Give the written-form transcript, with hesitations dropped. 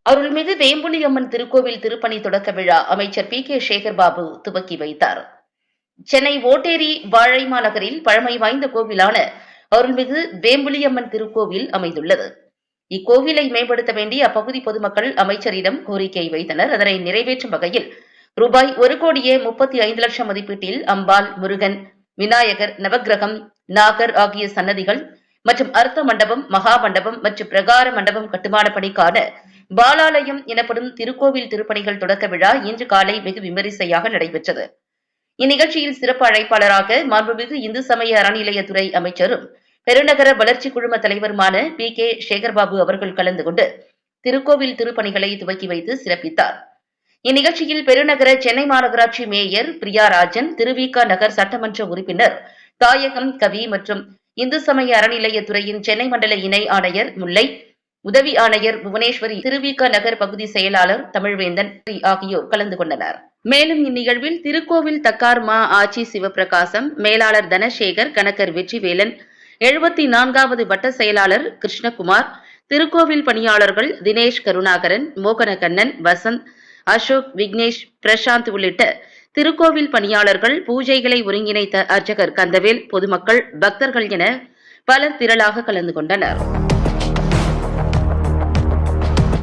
அருள்மிகு வேம்புலியம்மன் திருக்கோவில் திருப்பணி தொடக்க விழா அமைச்சர் கே சேகர்பாபு துவக்கி வைத்தார். சென்னை ஓட்டேரி வாழைமா நகரில் பழமை வாய்ந்த கோவிலான அருள்மிகு வேம்புலியம்மன் திருக்கோவில் அமைந்துள்ளது. இக்கோவிலை மேம்படுத்த வேண்டி அப்பகுதி பொதுமக்கள் அமைச்சரிடம் கோரிக்கை வைத்தனர். அதனை நிறைவேற்றும் வகையில் ரூபாய் 1,35,00,000 மதிப்பீட்டில் அம்பாள், முருகன், விநாயகர், நவக்கிரகம், நாகர் ஆகிய சன்னதிகள் மற்றும் அர்த்த மண்டபம், மகா மண்டபம் மற்றும் பிரகார மண்டபம் கட்டுமான பணிக்கான பாலாலயம் எனப்படும் திருக்கோவில் திருப்பணிகள் தொடக்க விழா இன்று காலை வெகு விமரிசையாக நடைபெற்றது. இந்நிகழ்ச்சியில் சிறப்பு அழைப்பாளராக மாண்புமிகு இந்து சமய அறநிலையத்துறை அமைச்சரும் பெருநகர வளர்ச்சி குழும தலைவருமான கே சேகர்பாபு அவர்கள் கலந்து கொண்டு திருக்கோவில் திருப்பணிகளை துவக்கி வைத்து சிறப்பித்தார். இந்நிகழ்ச்சியில் பெருநகர சென்னை மாநகராட்சி மேயர் பிரியாராஜன், திருவிக நகர் சட்டமன்ற உறுப்பினர் தாயகம் கவி மற்றும் இந்து சமய அறநிலையத்துறையின் சென்னை மண்டல இணை ஆணையர் முல்லை, உதவி ஆணையர் புவனேஸ்வரி, திருவிக நகர் பகுதி செயலாளர் தமிழ்வேந்தன் ஆகியோர் கலந்து கொண்டனர். மேலும் இந்நிகழ்வில் திருக்கோவில் தக்கார் மா ஆட்சி சிவபிரகாசம், மேலாளர் தனசேகர், கணக்கர் வெற்றிவேலன், 74வது வட்ட செயலாளர் கிருஷ்ணகுமார், திருக்கோவில் பணியாளர்கள் தினேஷ், கருணாகரன், மோகனகண்ணன், வசந்த், அசோக், விக்னேஷ், பிரசாந்த் உள்ளிட்ட திருக்கோவில் பணியாளர்கள், பூஜைகளை ஒருங்கிணைத்த அர்ச்சகர் கந்தவேல், பொதுமக்கள், பக்தர்கள் என பலர் திரளாக கலந்து கொண்டனர்.